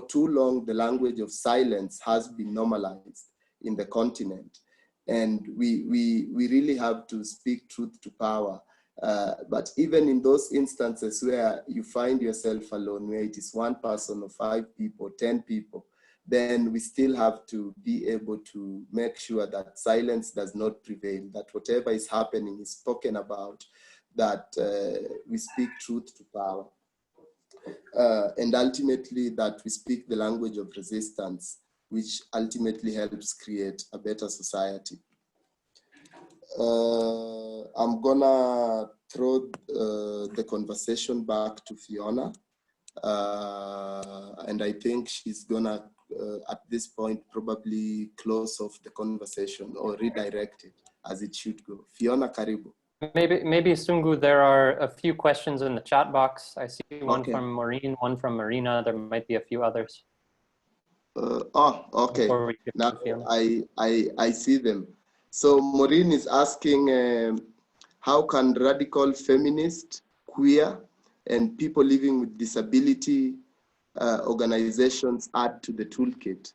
too long, the language of silence has been normalized in the continent. And we really have to speak truth to power. But even in those instances where you find yourself alone, where it is one person or 5 people, 10 people, then we still have to be able to make sure that silence does not prevail, that whatever is happening is spoken about, that we speak truth to power. And ultimately that we speak the language of resistance, which ultimately helps create a better society. I'm gonna throw the conversation back to Fiona. And I think she's gonna, at this point, probably close off the conversation or redirect it as it should go. Fiona, karibu. Maybe Sungu, there are a few questions in the chat box. I see one Okay. from Maureen, one from Marina. There might be a few others. Okay. Now I see them. So Maureen is asking, how can radical feminist, queer, and people living with disability organizations add to the toolkit?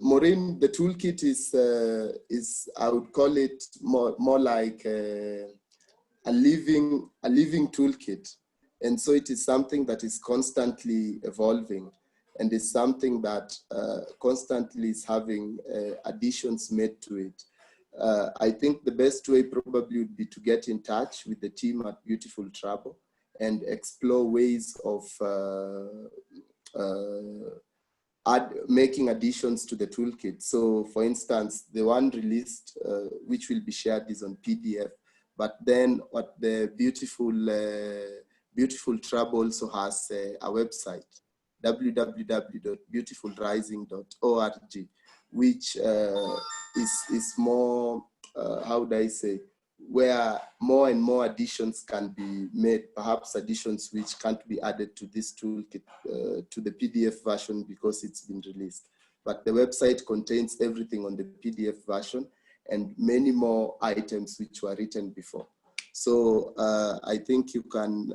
Maureen, the toolkit is I would call it more like a living toolkit, and so it is something that is constantly evolving, and is something that constantly is having additions made to it. I think the best way probably would be to get in touch with the team at Beautiful Trouble and explore ways of making additions to the toolkit. So for instance, the one released, which will be shared, is on PDF, but then what the Beautiful Trouble also has a website, www.beautifulrising.org, which is more, how do I say, where more and more additions can be made, perhaps additions which can't be added to this toolkit, to the PDF version because it's been released. But the website contains everything on the PDF version, and many more items which were written before. So I think you can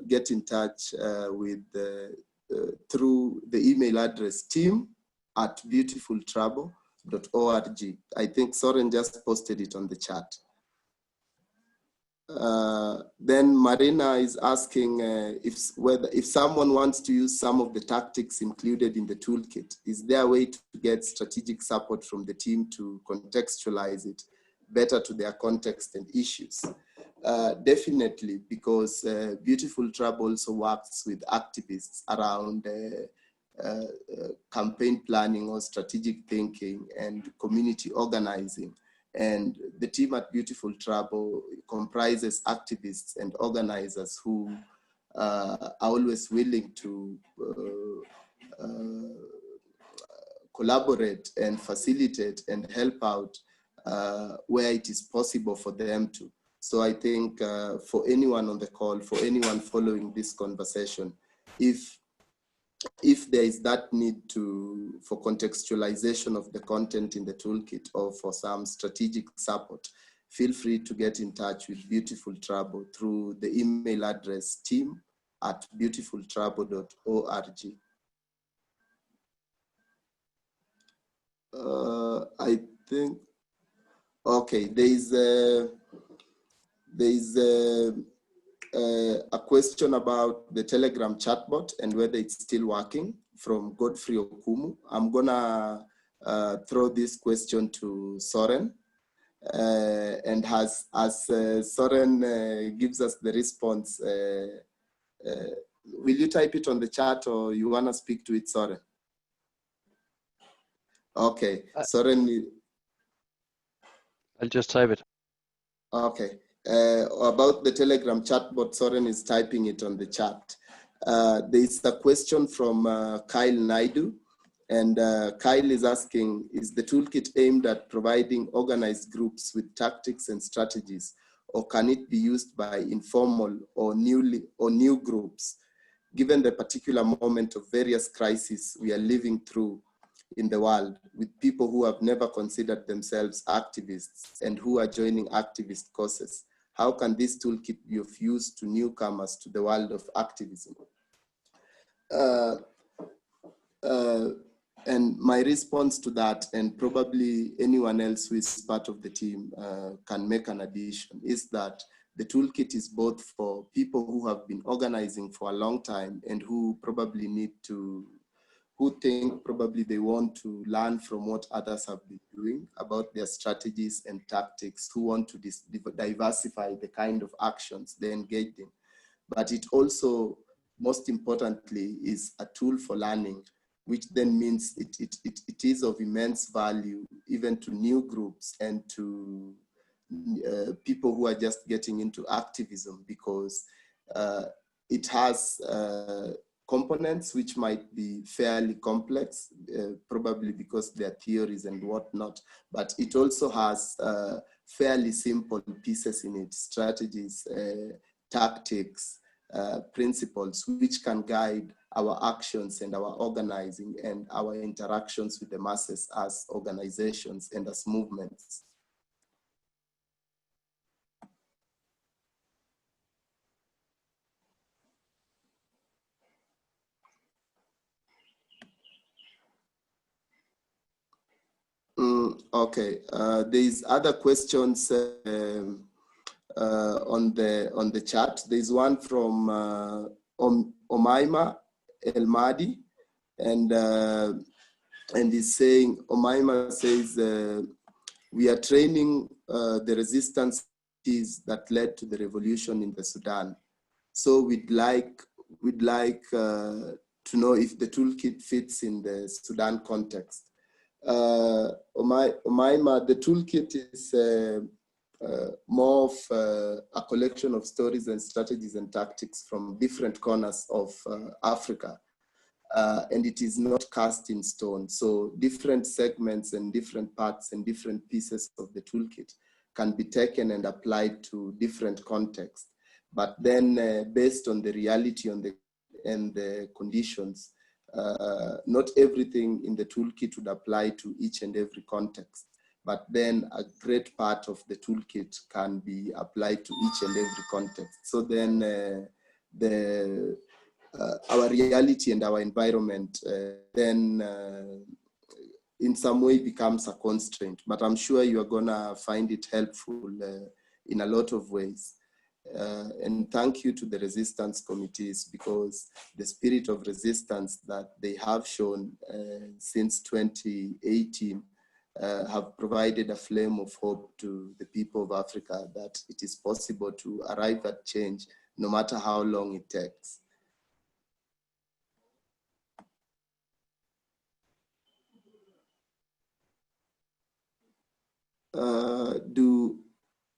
get in touch through the email address team@beautifultrabo.org. I think Soren just posted it on the chat. Then Marina is asking if someone wants to use some of the tactics included in the toolkit, is there a way to get strategic support from the team to contextualize it better to their context and issues? Definitely, because Beautiful Trab also works with activists around campaign planning or strategic thinking and community organizing. And the team at Beautiful Trabo comprises activists and organizers who are always willing to collaborate and facilitate and help out where it is possible for them to. So I think for anyone on the call, for anyone following this conversation, if there is that need for contextualization of the content in the toolkit or for some strategic support, feel free to get in touch with Beautiful Trabo through the email address team@beautifultrabo.org. I think, okay, there is a question about the Telegram chatbot and whether it's still working from Godfrey Okumu. I'm gonna throw this question to Soren. And as Soren gives us the response, will you type it on the chat or you wanna speak to it, Soren? Okay, Soren. I'll just type it. Okay. About the Telegram chatbot, Soren is typing it on the chat. There is a question from Kyle Naidu, and Kyle is asking, is the toolkit aimed at providing organized groups with tactics and strategies, or can it be used by informal or new groups, given the particular moment of various crises we are living through in the world, with people who have never considered themselves activists and who are joining activist causes? How can this toolkit be of use to newcomers to the world of activism? And my response to that, and probably anyone else who is part of the team can make an addition, is that the toolkit is both for people who have been organizing for a long time and who probably who think probably they want to learn from what others have been doing about their strategies and tactics, who want to diversify the kind of actions they engage in. But it also, most importantly, is a tool for learning, which then means it is of immense value even to new groups and to people who are just getting into activism, because it has components which might be fairly complex, probably because they're theories and whatnot, but it also has fairly simple pieces in it, strategies, tactics, principles, which can guide our actions and our organizing and our interactions with the masses as organizations and as movements. Okay, there's other questions on the chat. There's one from Omaima El Mahdi, and he's saying, Omaima says, we are training the resistance that led to the revolution in the Sudan. So we'd like to know if the toolkit fits in the Sudan context. Omaima, the toolkit is more of a collection of stories and strategies and tactics from different corners of Africa. And it is not cast in stone. So different segments and different parts and different pieces of the toolkit can be taken and applied to different contexts. But then based on the reality and the conditions, not everything in the toolkit would apply to each and every context. but then a great part of the toolkit can be applied to each and every context. So then our reality and our environment then in some way becomes a constraint, but I'm sure you are gonna find it helpful in a lot of ways. And thank you to the resistance committees, because the spirit of resistance that they have shown since 2018 have provided a flame of hope to the people of Africa that it is possible to arrive at change no matter how long it takes.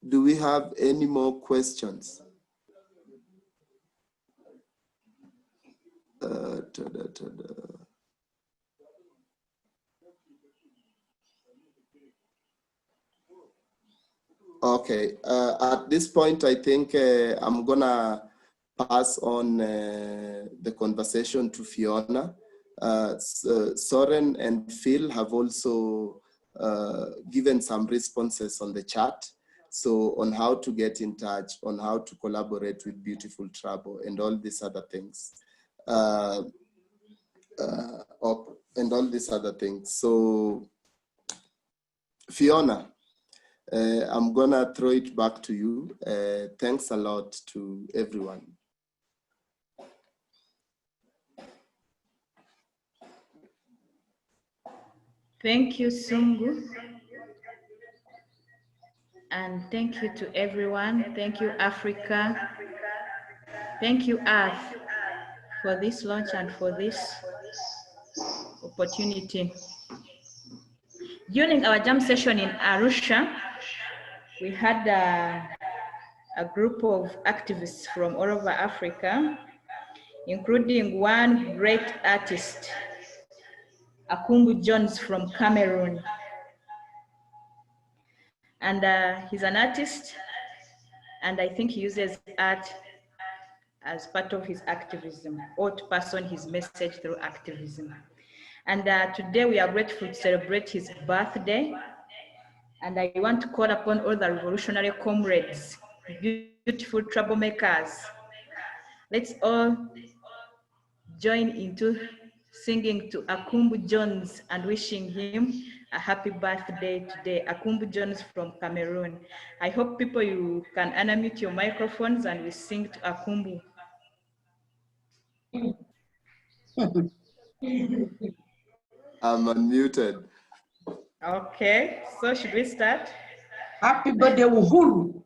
Do we have any more questions? Okay, at this point, I think I'm gonna pass on the conversation to Fiona. Soren and Phil have also given some responses on the chat. So on how to get in touch, on how to collaborate with Beautiful Trouble and all these other things. And all these other things. So Fiona, I'm gonna throw it back to you. Thanks a lot to everyone. Thank you, Sungu. And thank you to everyone. Thank you, Africa. Thank you, Earth, for this launch and for this opportunity. During our jam session in Arusha, we had a group of activists from all over Africa, including one great artist, Akumbu Jones from Cameroon. And he's an artist, and I think he uses art as part of his activism, or to pass on his message through activism. And today we are grateful to celebrate his birthday. And I want to call upon all the revolutionary comrades, beautiful troublemakers. Let's all join into singing to Akumbu Jones and wishing him a happy birthday today. Akumbu Jones from Cameroon. I hope people, you can unmute your microphones and we sing to Akumbu. I'm unmuted. Okay, so should we start? Happy birthday, Uhuru.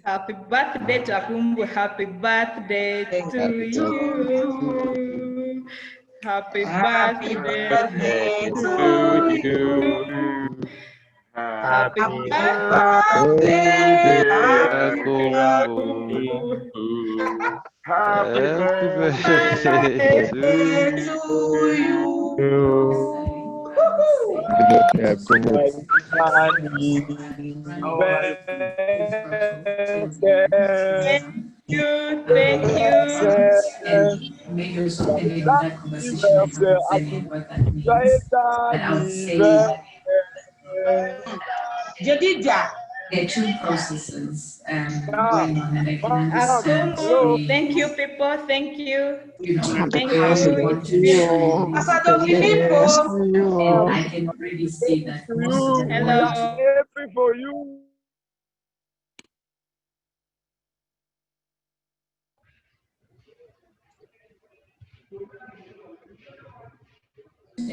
Happy birthday to Akumbu. Happy birthday to you. Happy birthday to you. Happy birthday, Akumbu. Happy birthday to you. Thank you. And may yourself ending in that conversation is understanding what that means. And I would say Jadija. There are two processes going on, and I can understand Akumbu, thank you, people. Thank you. Thank you. It's beautiful. And I can already see that most of them Hello. Happy for you.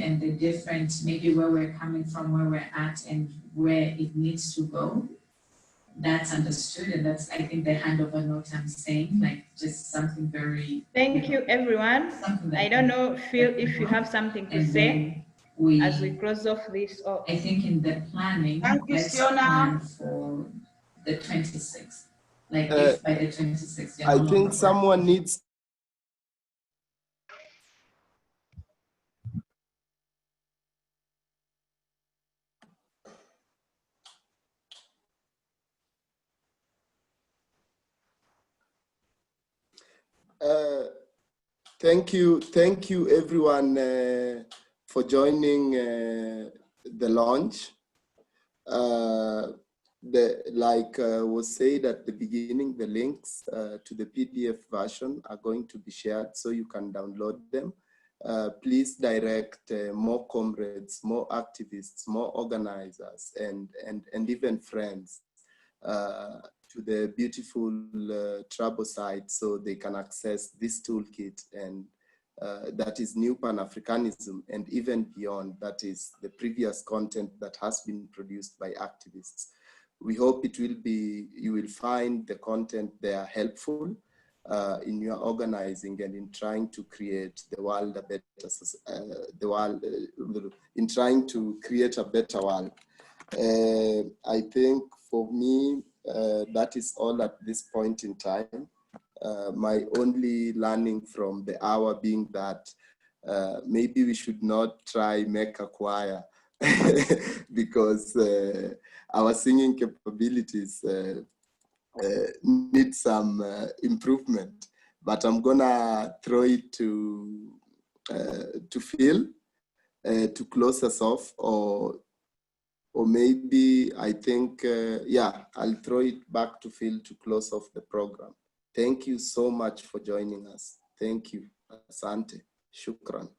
and the difference, maybe where we're coming from, where we're at, and where it needs to go. That's understood, and that's, I think, the handover note I'm saying, like just something very. Thank you, everyone. I don't know, Phil, if you have something to say as we close off this. Oh. I think in the planning, let's plan for the 26th. Like if by the 26th, I think someone needs. Thank you everyone for joining the launch. Like was said at the beginning, the links to the PDF version are going to be shared so you can download them. Please direct more comrades, more activists, more organizers, and even friends to the beautiful Trabo site so they can access this toolkit, and that is New Pan-Africanism, and even beyond, that is the previous content that has been produced by activists. We hope it will be, you will find the content there helpful in your organizing and in trying to create the world a better, in trying to create a better world. I think for me, that is all at this point in time. My only learning from the hour being that maybe we should not try make a choir because our singing capabilities need some improvement. But I'm gonna throw it to Phil to close us off, or maybe I think, yeah, I'll throw it back to Phil to close off the program. Thank you so much for joining us. Thank you. Asante. Shukran.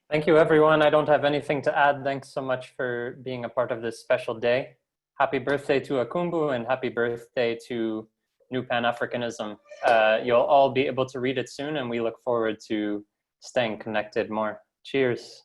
Thank you, everyone. I don't have anything to add. Thanks so much for being a part of this special day. Happy birthday to Akumbu and happy birthday to New Pan-Africanism. You'll all be able to read it soon, and we look forward to staying connected more. Cheers.